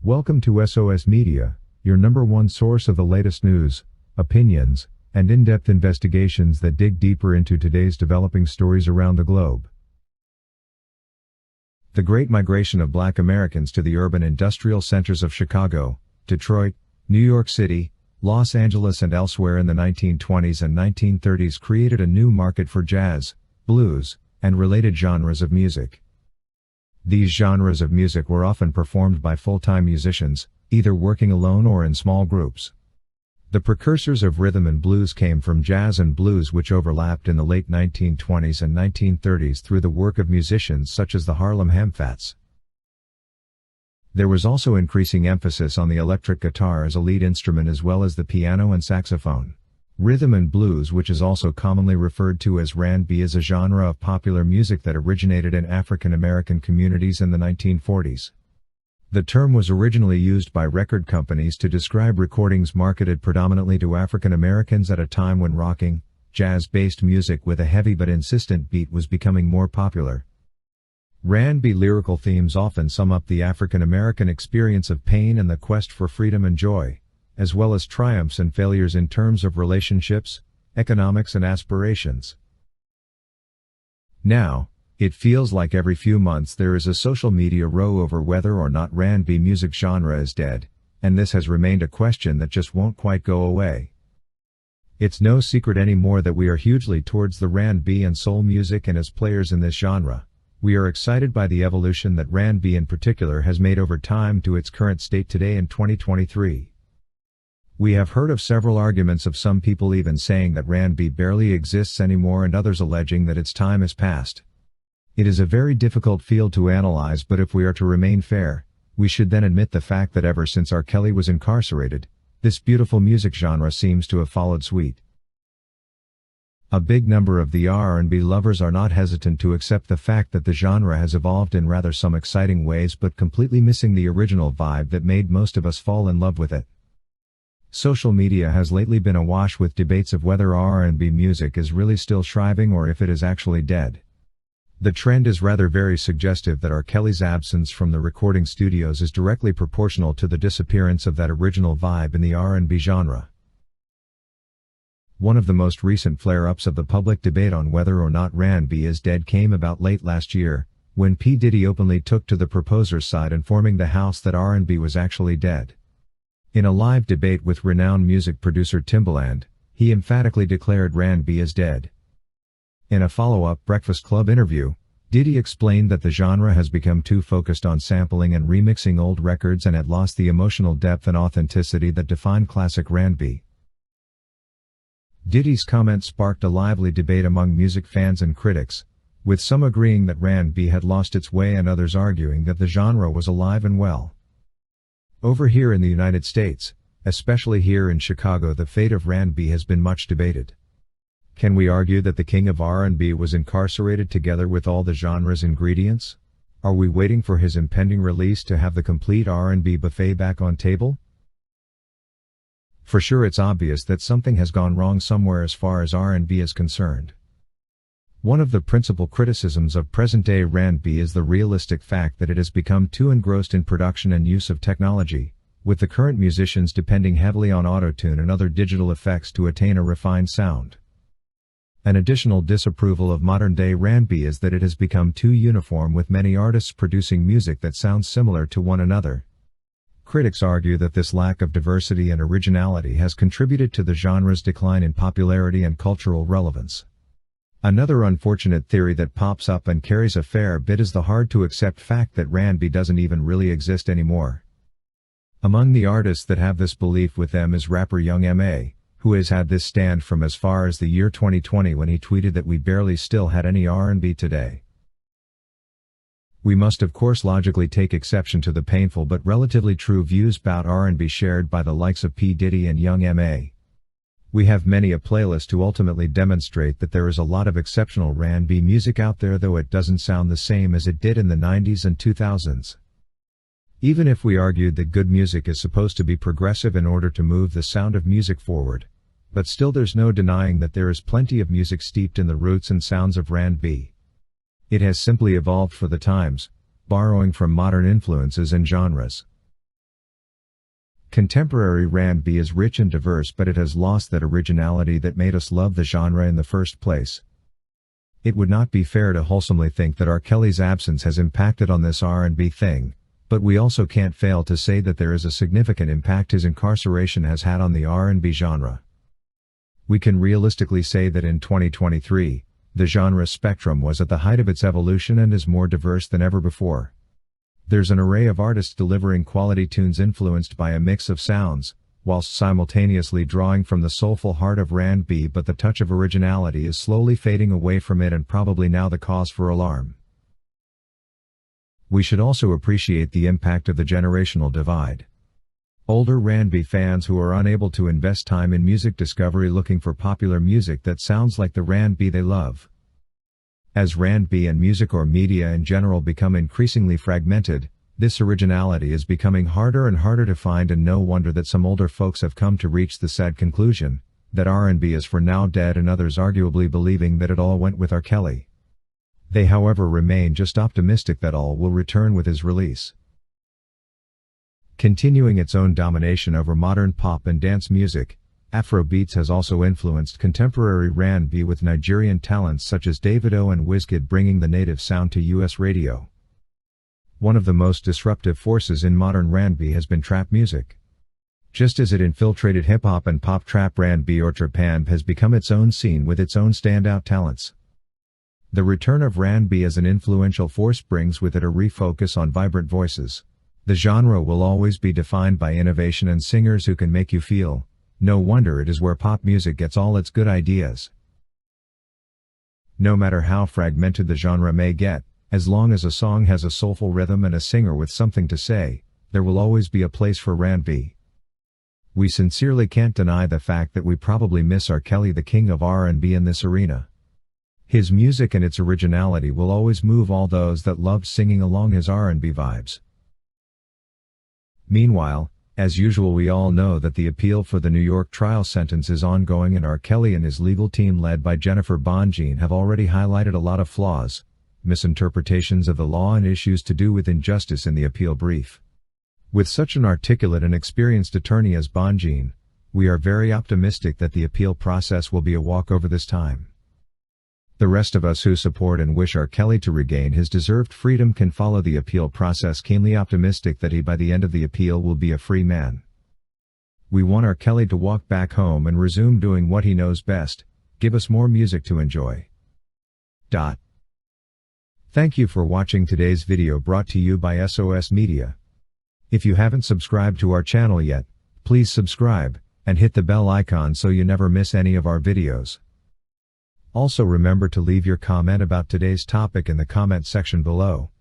Welcome to SOS Media, your number one source of the latest news, opinions, and in-depth investigations that dig deeper into today's developing stories around the globe. The Great Migration of Black Americans to the urban industrial centers of Chicago, Detroit, New York City, Los Angeles and elsewhere in the 1920s and 1930s created a new market for jazz, blues, and related genres of music. These genres of music were often performed by full-time musicians, either working alone or in small groups. The precursors of rhythm and blues came from jazz and blues, which overlapped in the late 1920s and 1930s through the work of musicians such as the Harlem Hemphats. There was also increasing emphasis on the electric guitar as a lead instrument as well as the piano and saxophone. Rhythm and blues, which is also commonly referred to as RnB, is a genre of popular music that originated in African American communities in the 1940s. The term was originally used by record companies to describe recordings marketed predominantly to African Americans at a time when rocking, jazz-based music with a heavy but insistent beat was becoming more popular. RnB lyrical themes often sum up the African American experience of pain and the quest for freedom and joy, as well as triumphs and failures in terms of relationships, economics and aspirations. Now, it feels like every few months there is a social media row over whether or not RnB music genre is dead, and this has remained a question that just won't quite go away. It's no secret anymore that we are hugely towards the RnB and soul music, and as players in this genre, we are excited by the evolution that RnB in particular has made over time to its current state today in 2023. We have heard of several arguments of some people even saying that RnB barely exists anymore and others alleging that its time is past. It is a very difficult field to analyze, but if we are to remain fair, we should then admit the fact that ever since R. Kelly was incarcerated, this beautiful music genre seems to have followed suit. A big number of the R&B lovers are not hesitant to accept the fact that the genre has evolved in rather some exciting ways, but completely missing the original vibe that made most of us fall in love with it. Social media has lately been awash with debates of whether R&B music is really still thriving or if it is actually dead. The trend is rather very suggestive that R. Kelly's absence from the recording studios is directly proportional to the disappearance of that original vibe in the R&B genre. One of the most recent flare-ups of the public debate on whether or not RnB is dead came about late last year, when P. Diddy openly took to the proposer's side, informing the House that R&B was actually dead. In a live debate with renowned music producer Timbaland, he emphatically declared RnB is dead. In a follow-up Breakfast Club interview, Diddy explained that the genre has become too focused on sampling and remixing old records and had lost the emotional depth and authenticity that defined classic RnB. Diddy's comment sparked a lively debate among music fans and critics, with some agreeing that RnB had lost its way and others arguing that the genre was alive and well. Over here in the United States, especially here in Chicago, the fate of RnB has been much debated. Can we argue that the king of R&B was incarcerated together with all the genre's ingredients? Are we waiting for his impending release to have the complete R&B buffet back on table? For sure, it's obvious that something has gone wrong somewhere as far as R&B is concerned. One of the principal criticisms of present-day RnB is the realistic fact that it has become too engrossed in production and use of technology, with the current musicians depending heavily on autotune and other digital effects to attain a refined sound. An additional disapproval of modern-day RnB is that it has become too uniform, with many artists producing music that sounds similar to one another. Critics argue that this lack of diversity and originality has contributed to the genre's decline in popularity and cultural relevance. Another unfortunate theory that pops up and carries a fair bit is the hard-to-accept fact that RnB doesn't even really exist anymore. Among the artists that have this belief with them is rapper Young M.A., who has had this stand from as far as the year 2020 when he tweeted that we barely still had any R&B today. We must of course logically take exception to the painful but relatively true views about R&B shared by the likes of P. Diddy and Young M.A. We have many a playlist to ultimately demonstrate that there is a lot of exceptional RnB music out there, though it doesn't sound the same as it did in the 90s and 2000s. Even if we argued that good music is supposed to be progressive in order to move the sound of music forward, but still there's no denying that there is plenty of music steeped in the roots and sounds of RnB. It has simply evolved for the times, borrowing from modern influences and genres. Contemporary R&B is rich and diverse, but it has lost that originality that made us love the genre in the first place. It would not be fair to wholesomely think that R. Kelly's absence has impacted on this R&B thing, but we also can't fail to say that there is a significant impact his incarceration has had on the R&B genre. We can realistically say that in 2023, the genre spectrum was at the height of its evolution and is more diverse than ever before. There's an array of artists delivering quality tunes influenced by a mix of sounds, whilst simultaneously drawing from the soulful heart of R&B, but the touch of originality is slowly fading away from it and probably now the cause for alarm. We should also appreciate the impact of the generational divide. Older R&B fans who are unable to invest time in music discovery looking for popular music that sounds like the R&B they love. As R&B and music or media in general become increasingly fragmented, this originality is becoming harder and harder to find, and no wonder that some older folks have come to reach the sad conclusion that R&B is for now dead, and others arguably believing that it all went with R. Kelly. They however remain just optimistic that all will return with his release. Continuing its own domination over modern pop and dance music, Afrobeats has also influenced contemporary R&B, with Nigerian talents such as Davido and Wizkid bringing the native sound to US radio. One of the most disruptive forces in modern R&B has been trap music. Just as it infiltrated hip-hop and pop, trap R&B or trapamp has become its own scene with its own standout talents. The return of R&B as an influential force brings with it a refocus on vibrant voices. The genre will always be defined by innovation and singers who can make you feel. No wonder it is where pop music gets all its good ideas. No matter how fragmented the genre may get, as long as a song has a soulful rhythm and a singer with something to say, there will always be a place for R&B. We sincerely can't deny the fact that we probably miss R. Kelly, the king of R&B, in this arena. His music and its originality will always move all those that loved singing along his R&B vibes. Meanwhile, as usual, we all know that the appeal for the New York trial sentence is ongoing, and R. Kelly and his legal team led by Jennifer Bonjean have already highlighted a lot of flaws, misinterpretations of the law and issues to do with injustice in the appeal brief. With such an articulate and experienced attorney as Bonjean, we are very optimistic that the appeal process will be a walkover this time. The rest of us who support and wish R. Kelly to regain his deserved freedom can follow the appeal process, keenly optimistic that he by the end of the appeal will be a free man. We want R. Kelly to walk back home and resume doing what he knows best, give us more music to enjoy. Thank you for watching today's video, brought to you by SOS Media. If you haven't subscribed to our channel yet, please subscribe, and hit the bell icon so you never miss any of our videos. Also remember to leave your comment about today's topic in the comment section below.